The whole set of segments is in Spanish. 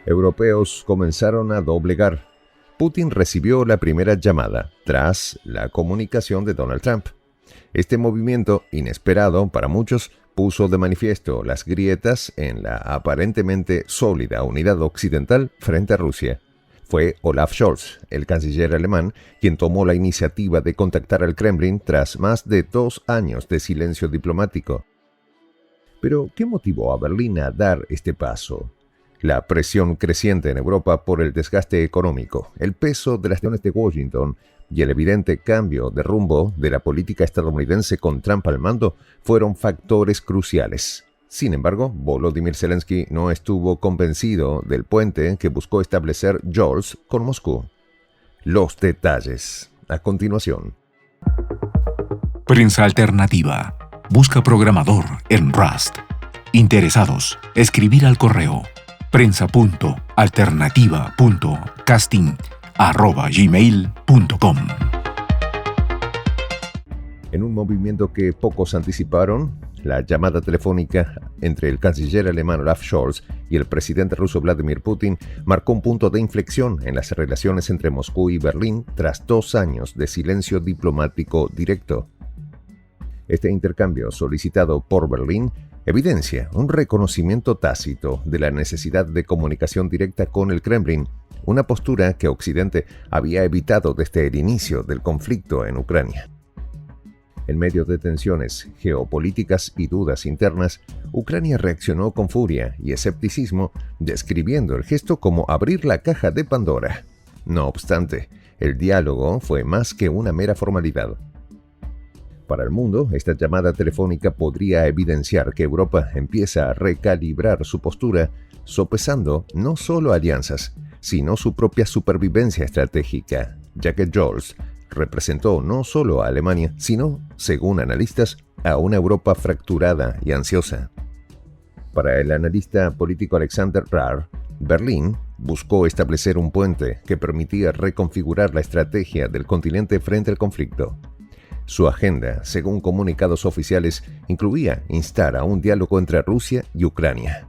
Europeos comenzaron a doblegar. Putin recibió la primera llamada tras la comunicación de Donald Trump. Este movimiento, inesperado para muchos, puso de manifiesto las grietas en la aparentemente sólida unidad occidental frente a Rusia. Fue Olaf Scholz, el canciller alemán, quien tomó la iniciativa de contactar al Kremlin tras más de 2 años de silencio diplomático. Pero, ¿qué motivó a Berlín a dar este paso? La presión creciente en Europa por el desgaste económico, el peso de las decisiones de Washington y el evidente cambio de rumbo de la política estadounidense con Trump al mando fueron factores cruciales. Sin embargo, Volodymyr Zelensky no estuvo convencido del puente que buscó establecer Scholz con Moscú. Los detalles, a continuación. Prensa Alternativa. Busca programador en Rust. Interesados, escribir al correo prensa.alternativa.casting@gmail.com. En un movimiento que pocos anticiparon, la llamada telefónica entre el canciller alemán Olaf Scholz y el presidente ruso Vladimir Putin marcó un punto de inflexión en las relaciones entre Moscú y Berlín tras 2 años de silencio diplomático directo. Este intercambio, solicitado por Berlín, evidencia un reconocimiento tácito de la necesidad de comunicación directa con el Kremlin, una postura que Occidente había evitado desde el inicio del conflicto en Ucrania. En medio de tensiones geopolíticas y dudas internas, Ucrania reaccionó con furia y escepticismo, describiendo el gesto como abrir la caja de Pandora. No obstante, el diálogo fue más que una mera formalidad. Para el mundo, esta llamada telefónica podría evidenciar que Europa empieza a recalibrar su postura, sopesando no solo alianzas, sino su propia supervivencia estratégica, ya que Scholz representó no solo a Alemania, sino, según analistas, a una Europa fracturada y ansiosa. Para el analista político Alexander Rar, Berlín buscó establecer un puente que permitía reconfigurar la estrategia del continente frente al conflicto. Su agenda, según comunicados oficiales, incluía instar a un diálogo entre Rusia y Ucrania.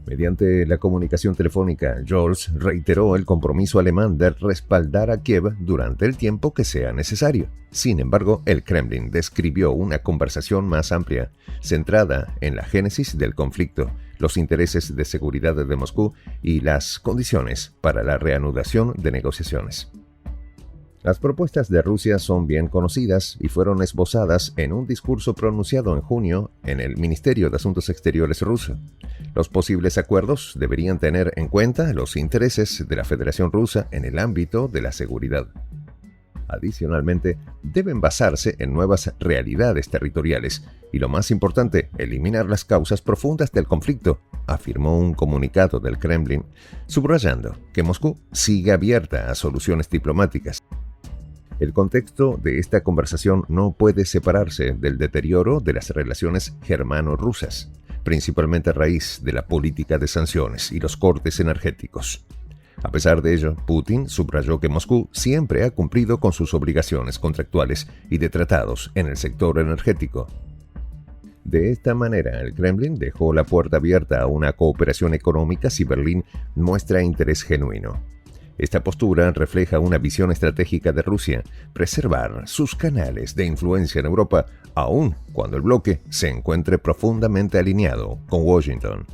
Mediante la comunicación telefónica, Scholz reiteró el compromiso alemán de respaldar a Kiev durante el tiempo que sea necesario. Sin embargo, el Kremlin describió una conversación más amplia, centrada en la génesis del conflicto, los intereses de seguridad de Moscú y las condiciones para la reanudación de negociaciones. Las propuestas de Rusia son bien conocidas y fueron esbozadas en un discurso pronunciado en junio en el Ministerio de Asuntos Exteriores ruso. Los posibles acuerdos deberían tener en cuenta los intereses de la Federación Rusa en el ámbito de la seguridad. Adicionalmente, deben basarse en nuevas realidades territoriales y, lo más importante, eliminar las causas profundas del conflicto, afirmó un comunicado del Kremlin, subrayando que Moscú sigue abierta a soluciones diplomáticas. El contexto de esta conversación no puede separarse del deterioro de las relaciones germano-rusas, principalmente a raíz de la política de sanciones y los cortes energéticos. A pesar de ello, Putin subrayó que Moscú siempre ha cumplido con sus obligaciones contractuales y de tratados en el sector energético. De esta manera, el Kremlin dejó la puerta abierta a una cooperación económica si Berlín muestra interés genuino. Esta postura refleja una visión estratégica de Rusia, preservar sus canales de influencia en Europa, aun cuando el bloque se encuentre profundamente alineado con Washington.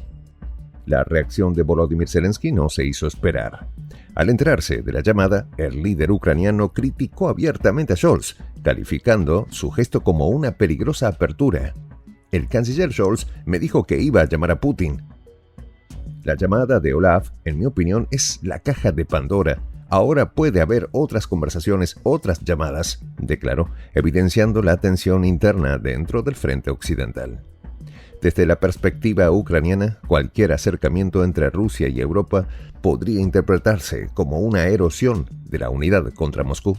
La reacción de Volodymyr Zelensky no se hizo esperar. Al enterarse de la llamada, el líder ucraniano criticó abiertamente a Scholz, calificando su gesto como una peligrosa apertura. El canciller Scholz me dijo que iba a llamar a Putin. La llamada de Olaf, en mi opinión, es la caja de Pandora. Ahora puede haber otras conversaciones, otras llamadas, declaró, evidenciando la tensión interna dentro del frente occidental. Desde la perspectiva ucraniana, cualquier acercamiento entre Rusia y Europa podría interpretarse como una erosión de la unidad contra Moscú.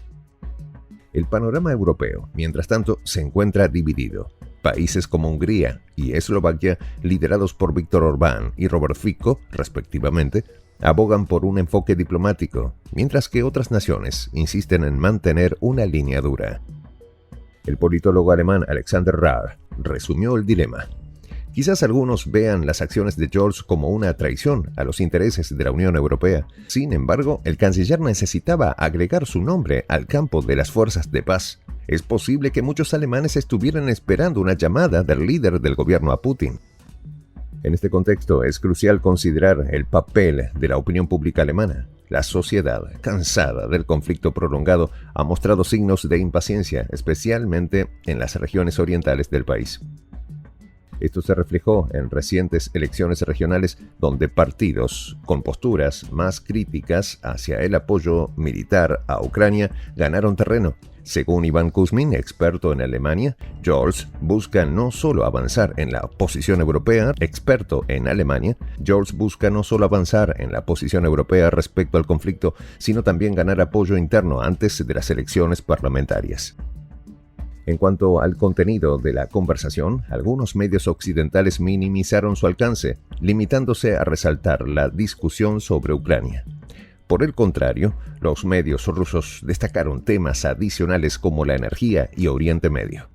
El panorama europeo, mientras tanto, se encuentra dividido. Países como Hungría y Eslovaquia, liderados por Viktor Orbán y Robert Fico, respectivamente, abogan por un enfoque diplomático, mientras que otras naciones insisten en mantener una línea dura. El politólogo alemán Alexander Rar resumió el dilema. Quizás algunos vean las acciones de Scholz como una traición a los intereses de la Unión Europea. Sin embargo, el canciller necesitaba agregar su nombre al campo de las fuerzas de paz. Es posible que muchos alemanes estuvieran esperando una llamada del líder del gobierno a Putin. En este contexto es crucial considerar el papel de la opinión pública alemana. La sociedad, cansada del conflicto prolongado, ha mostrado signos de impaciencia, especialmente en las regiones orientales del país. Esto se reflejó en recientes elecciones regionales donde partidos con posturas más críticas hacia el apoyo militar a Ucrania ganaron terreno. Según Iván Kuzmin, experto en Alemania, Scholz busca no solo avanzar en la posición europea, experto en Alemania, Scholz busca no solo avanzar en la posición europea respecto al conflicto, sino también ganar apoyo interno antes de las elecciones parlamentarias. En cuanto al contenido de la conversación, algunos medios occidentales minimizaron su alcance, limitándose a resaltar la discusión sobre Ucrania. Por el contrario, los medios rusos destacaron temas adicionales como la energía y Oriente Medio.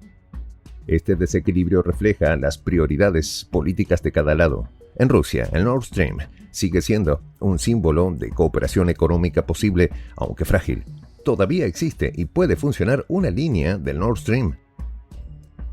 Este desequilibrio refleja las prioridades políticas de cada lado. En Rusia, el Nord Stream sigue siendo un símbolo de cooperación económica posible, aunque frágil. Todavía existe y puede funcionar una línea del Nord Stream.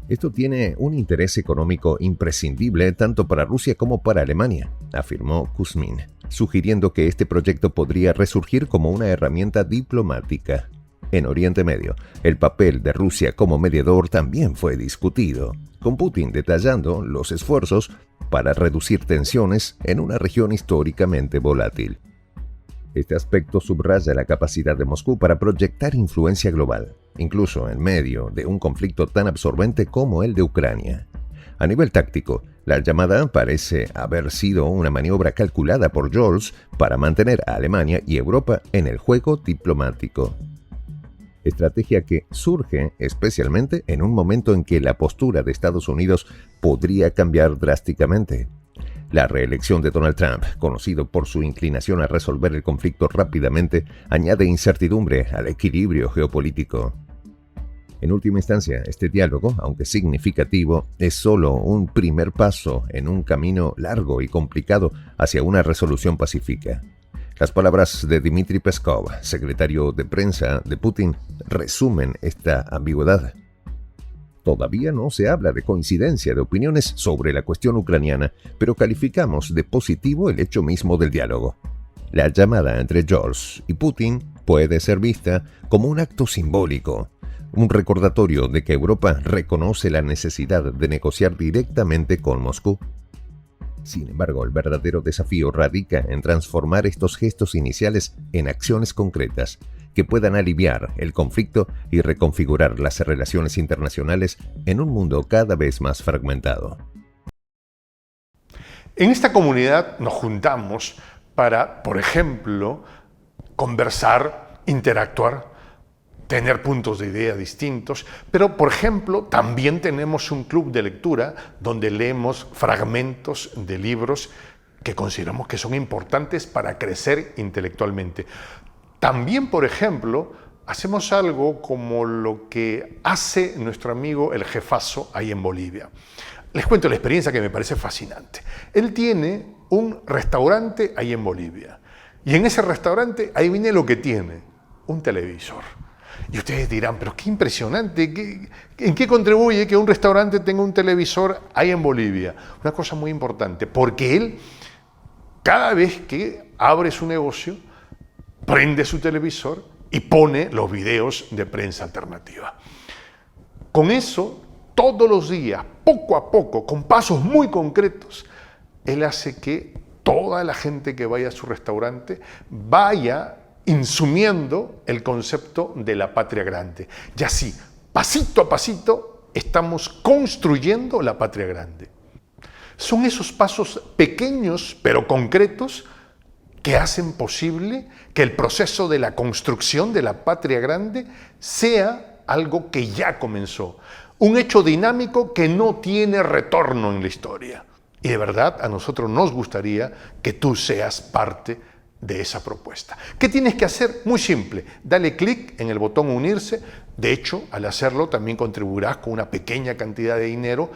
Esto tiene un interés económico imprescindible tanto para Rusia como para Alemania, afirmó Kuzmin, sugiriendo que este proyecto podría resurgir como una herramienta diplomática. En Oriente Medio, el papel de Rusia como mediador también fue discutido, con Putin detallando los esfuerzos para reducir tensiones en una región históricamente volátil. Este aspecto subraya la capacidad de Moscú para proyectar influencia global, incluso en medio de un conflicto tan absorbente como el de Ucrania. A nivel táctico, la llamada parece haber sido una maniobra calculada por Scholz para mantener a Alemania y Europa en el juego diplomático. Estrategia que surge especialmente en un momento en que la postura de Estados Unidos podría cambiar drásticamente. La reelección de Donald Trump, conocido por su inclinación a resolver el conflicto rápidamente, añade incertidumbre al equilibrio geopolítico. En última instancia, este diálogo, aunque significativo, es solo un primer paso en un camino largo y complicado hacia una resolución pacífica. Las palabras de Dmitry Peskov, secretario de prensa de Putin, resumen esta ambigüedad. Todavía no se habla de coincidencia de opiniones sobre la cuestión ucraniana, pero calificamos de positivo el hecho mismo del diálogo. La llamada entre Scholz y Putin puede ser vista como un acto simbólico, un recordatorio de que Europa reconoce la necesidad de negociar directamente con Moscú. Sin embargo, el verdadero desafío radica en transformar estos gestos iniciales en acciones concretas que puedan aliviar el conflicto y reconfigurar las relaciones internacionales en un mundo cada vez más fragmentado. En esta comunidad nos juntamos para, por ejemplo, conversar, interactuar, tener puntos de idea distintos, pero, por ejemplo, también tenemos un club de lectura donde leemos fragmentos de libros que consideramos que son importantes para crecer intelectualmente. También, por ejemplo, hacemos algo como lo que hace nuestro amigo el jefazo ahí en Bolivia. Les cuento la experiencia que me parece fascinante. Él tiene un restaurante ahí en Bolivia y en ese restaurante, ahí viene lo que tiene, un televisor. Y ustedes dirán, pero qué impresionante, ¿en qué contribuye que un restaurante tenga un televisor ahí en Bolivia? Una cosa muy importante, porque él, cada vez que abre su negocio, prende su televisor y pone los videos de prensa alternativa. Con eso, todos los días, poco a poco, con pasos muy concretos, él hace que toda la gente que vaya a su restaurante vaya insumiendo el concepto de la patria grande. Y así, pasito a pasito, estamos construyendo la patria grande. Son esos pasos pequeños pero concretos que hacen posible que el proceso de la construcción de la patria grande sea algo que ya comenzó. Un hecho dinámico que no tiene retorno en la historia. Y de verdad, a nosotros nos gustaría que tú seas parte de esa propuesta. ¿Qué tienes que hacer? Muy simple. Dale clic en el botón unirse. De hecho, al hacerlo también contribuirás con una pequeña cantidad de dinero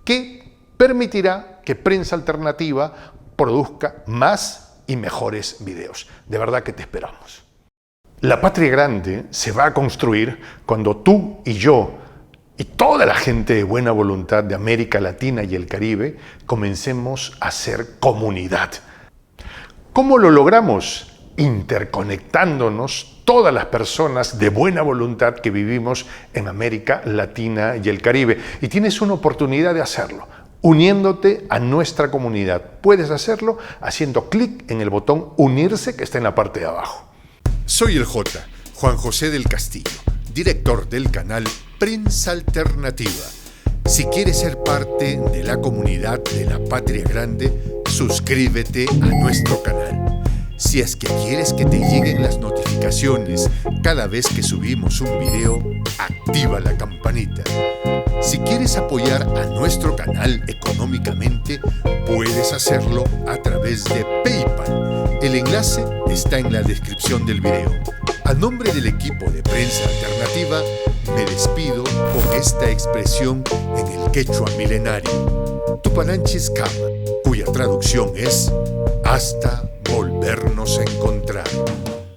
que permitirá que Prensa Alternativa produzca más y mejores videos. De verdad que te esperamos. La patria grande se va a construir cuando tú y yo y toda la gente de buena voluntad de América Latina y el Caribe comencemos a ser comunidad. ¿Cómo lo logramos? Interconectándonos todas las personas de buena voluntad que vivimos en América Latina y el Caribe. Y tienes una oportunidad de hacerlo, uniéndote a nuestra comunidad. Puedes hacerlo haciendo clic en el botón unirse que está en la parte de abajo. Soy el J, Juan José del Castillo, director del canal Prensa Alternativa. Si quieres ser parte de la comunidad de la Patria Grande, suscríbete a nuestro canal. Si es que quieres que te lleguen las notificaciones cada vez que subimos un video, activa la campanita. Si quieres apoyar a nuestro canal económicamente, puedes hacerlo a través de PayPal. El enlace está en la descripción del video. A nombre del equipo de Prensa Alternativa, me despido con esta expresión en el quechua milenario, Tupananchis Kama, cuya traducción es hasta volvernos a encontrar.